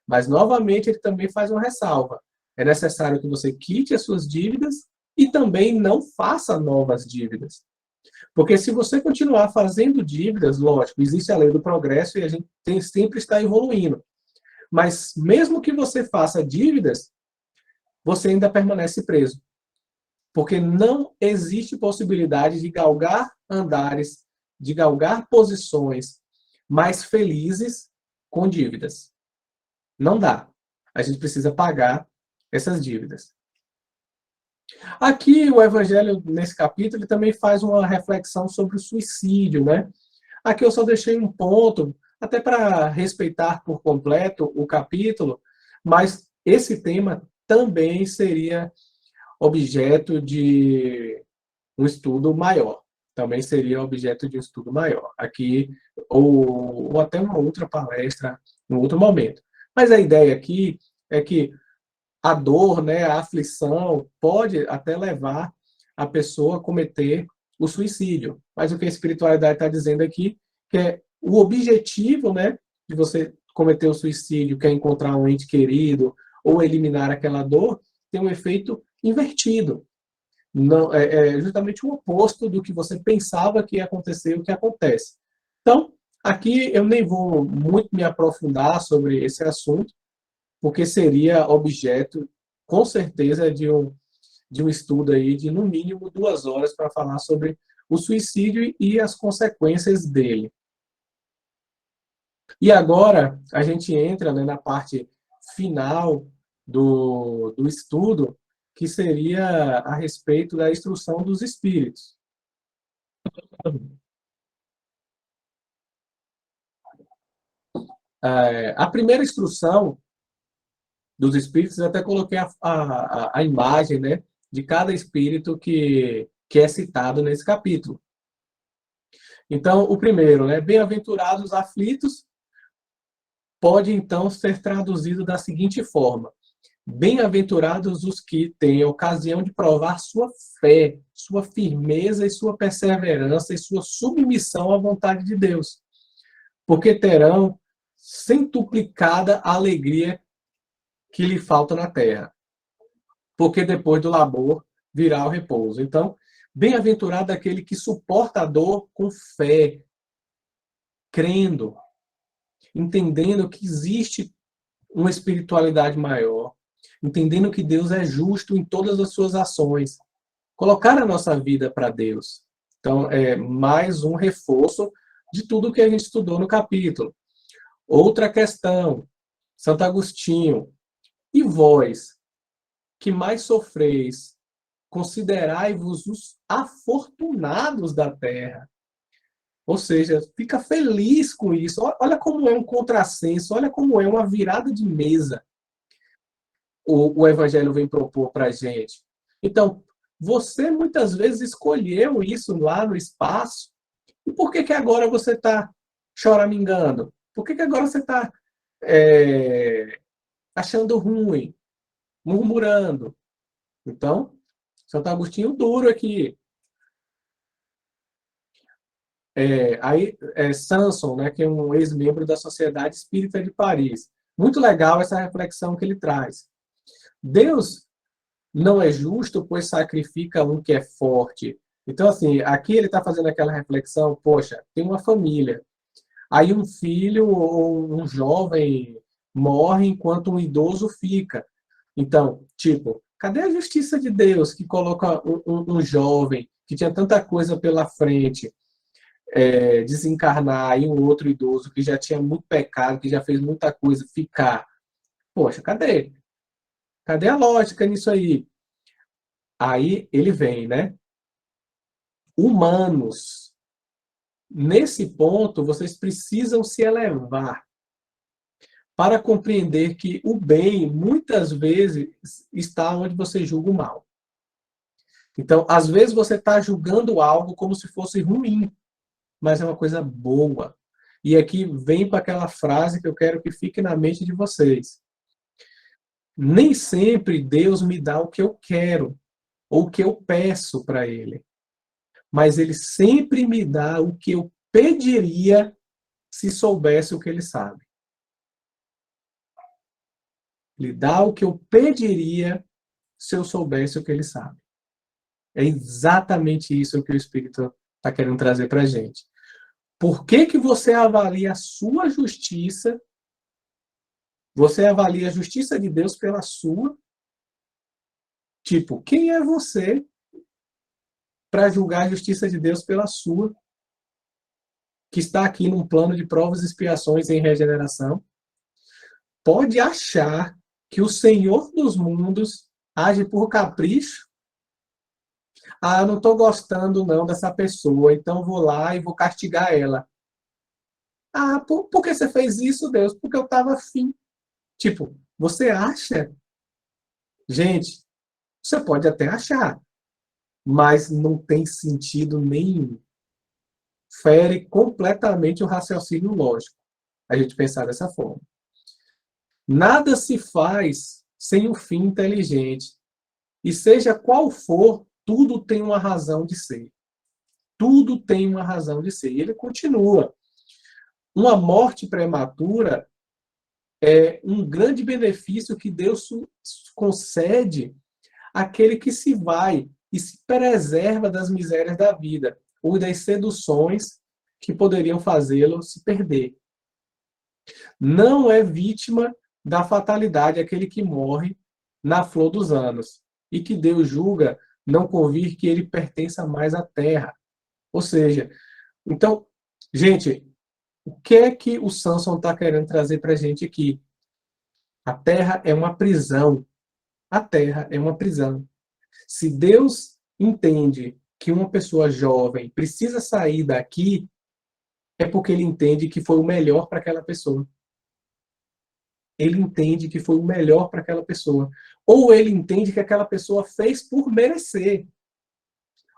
Mas, novamente, ele também faz uma ressalva. É necessário que você quite as suas dívidas e também não faça novas dívidas. Porque se você continuar fazendo dívidas, lógico, existe a lei do progresso e a gente sempre está evoluindo. Mas mesmo que você faça dívidas, você ainda permanece preso. Porque não existe possibilidade de galgar andares, de galgar posições mais felizes com dívidas. Não dá. A gente precisa pagar essas dívidas. Aqui o Evangelho, nesse capítulo, ele também faz uma reflexão sobre o suicídio, né? Aqui eu só deixei um ponto, até para respeitar por completo o capítulo, mas esse tema também seria objeto de um estudo maior. Também seria objeto de um estudo maior. Aqui, ou até uma outra palestra, em outro momento. Mas a ideia aqui é que a dor, né, a aflição, pode até levar a pessoa a cometer o suicídio. Mas o que a espiritualidade está dizendo aqui, que é o objetivo, né, de você cometer o suicídio, que é encontrar um ente querido ou eliminar aquela dor, tem um efeito invertido. Não, é justamente o oposto do que você pensava que ia acontecer, o que acontece. Então, aqui eu nem vou muito me aprofundar sobre esse assunto, porque seria objeto, com certeza, de um estudo aí de, no mínimo, 2 horas para falar sobre o suicídio e as consequências dele. E agora, a gente entra, né, na parte final do estudo, que seria a respeito da instrução dos espíritos. A primeira instrução dos espíritos, eu até coloquei a imagem, né, de cada espírito que é citado nesse capítulo. Então, o primeiro, né, bem-aventurados os aflitos, pode então ser traduzido da seguinte forma: bem-aventurados os que têm a ocasião de provar sua fé, sua firmeza e sua perseverança e sua submissão à vontade de Deus, porque terão centuplicada a alegria que lhe falta na terra, porque depois do labor virá o repouso. Então, bem-aventurado aquele que suporta a dor com fé, crendo, entendendo que existe uma espiritualidade maior, entendendo que Deus é justo em todas as suas ações. Colocar a nossa vida para Deus. Então, é mais um reforço de tudo que a gente estudou no capítulo. Outra questão, Santo Agostinho, e vós, que mais sofreis, considerai-vos os afortunados da terra. Ou seja, fica feliz com isso. Olha como é um contrassenso, olha como é uma virada de mesa o Evangelho vem propor para a gente. Então, você muitas vezes escolheu isso lá no espaço, e por que agora você está choramingando? Por que agora você está achando ruim, murmurando? Então, Santo Agostinho duro aqui. Sanson, né, que é um ex-membro da Sociedade Espírita de Paris. Muito legal essa reflexão que ele traz. Deus não é justo, pois sacrifica um que é forte. Então, assim, aqui ele está fazendo aquela reflexão, poxa, tem uma família. Aí um filho ou um jovem morre enquanto um idoso fica. Então, tipo, cadê a justiça de Deus que coloca um jovem que tinha tanta coisa pela frente, desencarnar, e um outro idoso que já tinha muito pecado, que já fez muita coisa, ficar? Poxa, cadê? Cadê a lógica nisso aí? Aí ele vem, né? Humanos. Nesse ponto, vocês precisam se elevar para compreender que o bem, muitas vezes, está onde você julga o mal. Então, às vezes você está julgando algo como se fosse ruim, mas é uma coisa boa. E aqui vem para aquela frase que eu quero que fique na mente de vocês. Nem sempre Deus me dá o que eu quero, ou o que eu peço para ele, mas ele sempre me dá o que eu pediria se soubesse o que ele sabe. Ele dá o que eu pediria se eu soubesse o que ele sabe. É exatamente isso que o Espírito está querendo trazer para a gente. Por que que você avalia a sua justiça? Você avalia a justiça de Deus pela sua? Tipo, quem é você para julgar a justiça de Deus pela sua? Que está aqui num plano de provas e expiações em regeneração, pode achar que o Senhor dos mundos age por capricho? Ah, eu não estou gostando não dessa pessoa, então vou lá e vou castigar ela. Ah, por que você fez isso, Deus? Porque eu estava afim. Tipo, você acha? Gente, você pode até achar, mas não tem sentido nenhum. Fere completamente o raciocínio lógico, a gente pensar dessa forma. Nada se faz sem um fim inteligente. E seja qual for, tudo tem uma razão de ser. Tudo tem uma razão de ser. E ele continua. Uma morte prematura é um grande benefício que Deus concede àquele que se vai e se preserva das misérias da vida ou das seduções que poderiam fazê-lo se perder. Não é vítima da fatalidade aquele que morre na flor dos anos e que Deus julga não convir que ele pertença mais à terra. Ou seja, então, gente, o que é que o Samson está querendo trazer para a gente aqui? A terra é uma prisão. A terra é uma prisão. Se Deus entende que uma pessoa jovem precisa sair daqui, é porque ele entende que foi o melhor para aquela pessoa. Ele entende que foi o melhor para aquela pessoa. Ou ele entende que aquela pessoa fez por merecer.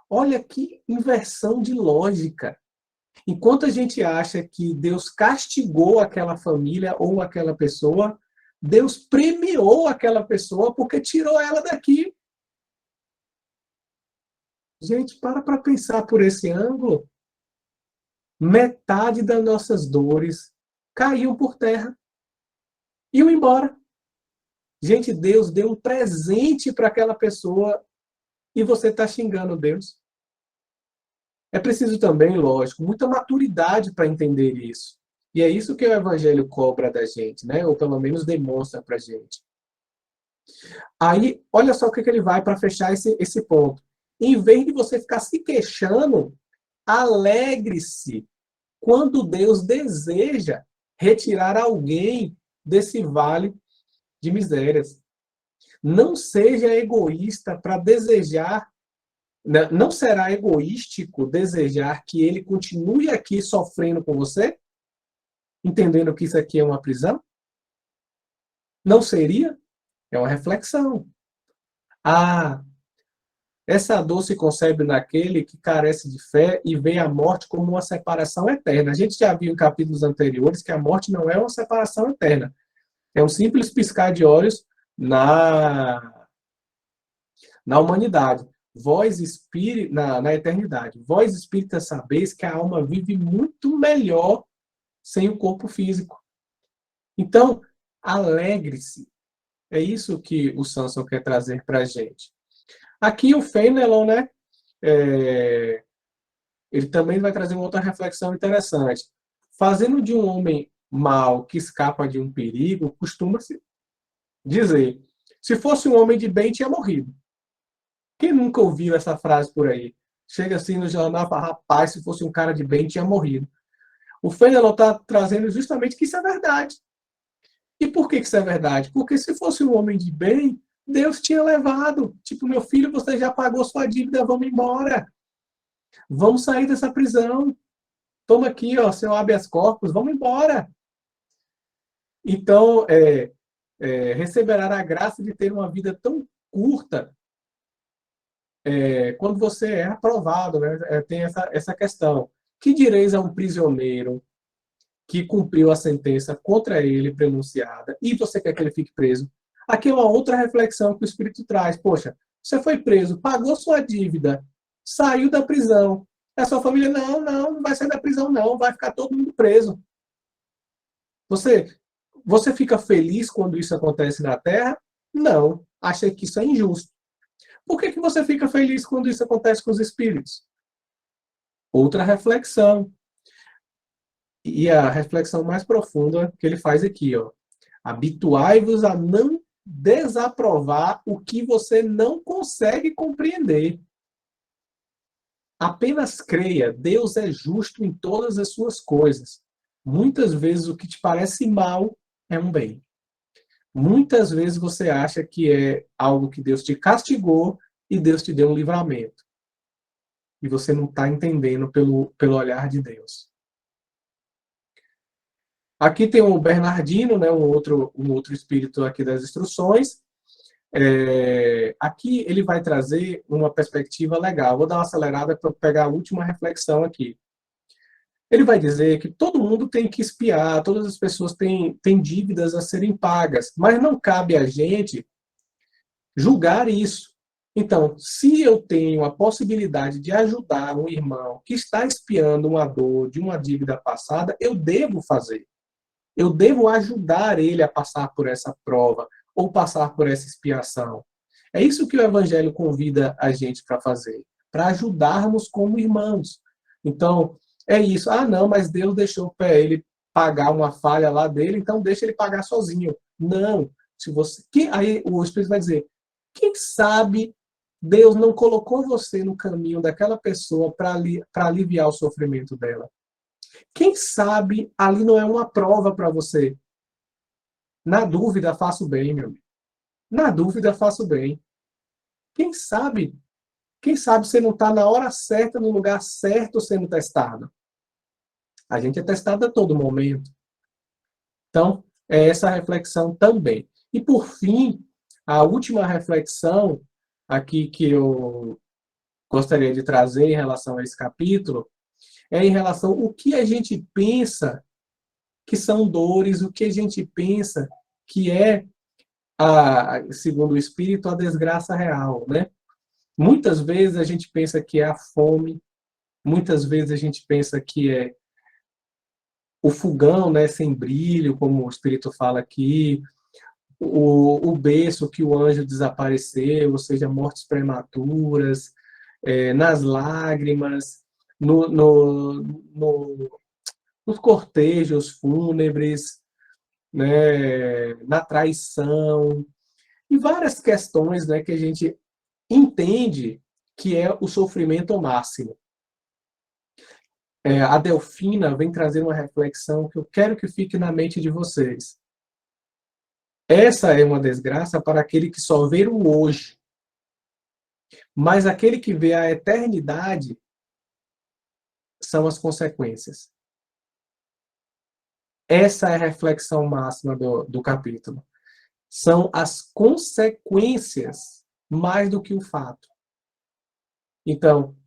Olha que inversão de lógica. Enquanto a gente acha que Deus castigou aquela família ou aquela pessoa, Deus premiou aquela pessoa porque tirou ela daqui. Gente, para pensar por esse ângulo. Metade das nossas dores caiu por terra. Iam embora. Gente, Deus deu um presente para aquela pessoa e você está xingando Deus. É preciso também, lógico, muita maturidade para entender isso. E é isso que o Evangelho cobra da gente, né? Ou pelo menos demonstra para a gente. Aí, olha só o que ele vai para fechar esse ponto. Em vez de você ficar se queixando, alegre-se quando Deus deseja retirar alguém desse vale de misérias. Não seja egoísta para desejar, não será egoístico desejar que ele continue aqui sofrendo com você, entendendo que isso aqui é uma prisão? Não seria? É uma reflexão. Ah, essa dor se concebe naquele que carece de fé e vê a morte como uma separação eterna. A gente já viu em capítulos anteriores que a morte não é uma separação eterna. É um simples piscar de olhos na humanidade. Vós, espírito, na eternidade. Vós, espíritas, sabeis que a alma vive muito melhor sem o corpo físico. Então, alegre-se. É isso que o Samson quer trazer para a gente. Aqui o Fenelon, né? Ele também vai trazer uma outra reflexão interessante. Fazendo de um homem mau que escapa de um perigo, costuma-se dizer: se fosse um homem de bem, tinha morrido. Quem nunca ouviu essa frase por aí? Chega assim no jornal e fala: rapaz, se fosse um cara de bem, tinha morrido. O Fenelon está trazendo justamente que isso é verdade. E por que isso é verdade? Porque se fosse um homem de bem, Deus tinha levado. Tipo, meu filho, você já pagou sua dívida, vamos embora. Vamos sair dessa prisão. Toma aqui, ó, seu habeas corpus, vamos embora. Então, receberá a graça de ter uma vida tão curta quando você é aprovado, né? Tem essa questão. Que direis a um prisioneiro que cumpriu a sentença contra ele pronunciada e você quer que ele fique preso? Aqui é uma outra reflexão que o Espírito traz. Poxa, Você foi preso, pagou sua dívida, saiu da prisão. A sua família, não vai sair da prisão, não, vai ficar todo mundo preso. Você, você fica feliz quando isso acontece na Terra? Não, acha que isso é injusto. Por que você fica feliz quando isso acontece com os espíritos? Outra reflexão. E a reflexão mais profunda que ele faz aqui, ó. Habituai-vos a não desaprovar o que você não consegue compreender. Apenas creia, Deus é justo em todas as suas coisas. Muitas vezes o que te parece mal é um bem. Muitas vezes você acha que é algo que Deus te castigou e Deus te deu um livramento. E você não está entendendo pelo olhar de Deus. Aqui tem o Bernardino, né, um outro espírito aqui das instruções. Aqui ele vai trazer uma perspectiva legal. Vou dar uma acelerada para pegar a última reflexão aqui. Ele vai dizer que todo mundo tem que espiar, todas as pessoas têm dívidas a serem pagas, mas não cabe a gente julgar isso. Então, se eu tenho a possibilidade de ajudar um irmão que está espiando uma dor de uma dívida passada, eu devo fazer. Eu devo ajudar ele a passar por essa prova ou passar por essa expiação. É isso que o Evangelho convida a gente para fazer, para ajudarmos como irmãos. Então, é isso. Ah, não, mas Deus deixou para ele pagar uma falha lá dele, então deixa ele pagar sozinho. Não. Se você, aí o Espírito vai dizer, quem sabe Deus não colocou você no caminho daquela pessoa para aliviar o sofrimento dela? Quem sabe ali não é uma prova para você? Na dúvida, faço bem, meu amigo. Na dúvida, faço bem. Quem sabe? Quem sabe você não está na hora certa, no lugar certo, sendo testado? A gente é testado a todo momento. Então, é essa reflexão também. E, por fim, a última reflexão aqui que eu gostaria de trazer em relação a esse capítulo é em relação ao que a gente pensa que são dores, o que a gente pensa que é, segundo o Espírito, a desgraça real, né? Muitas vezes a gente pensa que é a fome, muitas vezes a gente pensa que é o fogão, né, sem brilho, como o Espírito fala aqui, o berço que o anjo desapareceu, ou seja, mortes prematuras, nas lágrimas, nos cortejos fúnebres, né, na traição, e várias questões, né, que a gente entende que é o sofrimento máximo. A Delfina vem trazer uma reflexão que eu quero que fique na mente de vocês. Essa é uma desgraça para aquele que só vê o hoje, mas aquele que vê a eternidade são as consequências. Essa é a reflexão máxima do capítulo. São as consequências mais do que o fato. Então,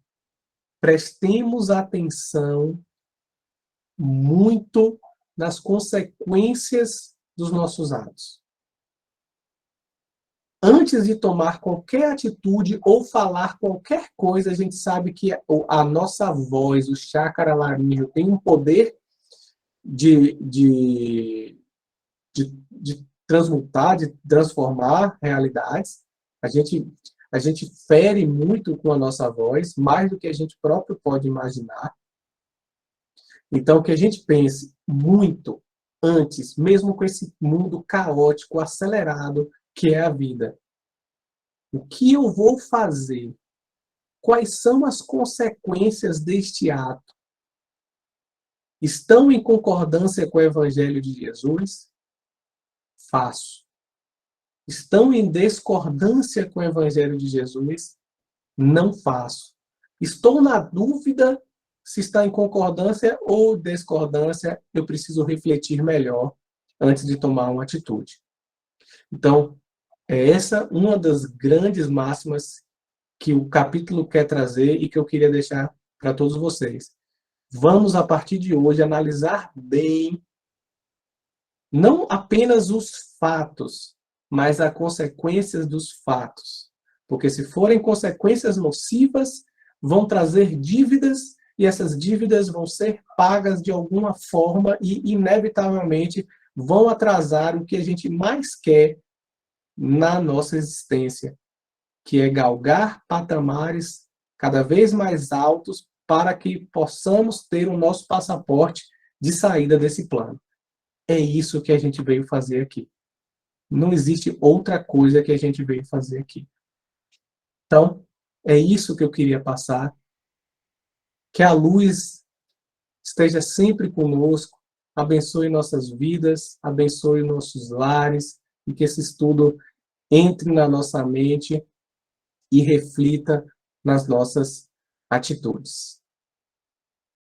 prestemos atenção muito nas consequências dos nossos atos. Antes de tomar qualquer atitude ou falar qualquer coisa, a gente sabe que a nossa voz, o chácara laríngeo, tem um poder de transmutar, de transformar realidades. A gente fere muito com a nossa voz, mais do que a gente próprio pode imaginar. Então, que a gente pense muito antes, mesmo com esse mundo caótico, acelerado, que é a vida. O que eu vou fazer? Quais são as consequências deste ato? Estão em concordância com o Evangelho de Jesus? Faço. Estão em discordância com o Evangelho de Jesus? Não faço. Estou na dúvida se está em concordância ou discordância, eu preciso refletir melhor antes de tomar uma atitude. Então, é essa uma das grandes máximas que o capítulo quer trazer e que eu queria deixar para todos vocês. Vamos, a partir de hoje, analisar bem não apenas os fatos, mas as consequências dos fatos. Porque se forem consequências nocivas, vão trazer dívidas, e essas dívidas vão ser pagas de alguma forma e, inevitavelmente, vão atrasar o que a gente mais quer na nossa existência, que é galgar patamares cada vez mais altos para que possamos ter o nosso passaporte de saída desse plano. É isso que a gente veio fazer aqui. Não existe outra coisa que a gente veio fazer aqui. Então, é isso que eu queria passar. Que a luz esteja sempre conosco, abençoe nossas vidas, abençoe nossos lares, e que esse estudo entre na nossa mente e reflita nas nossas atitudes.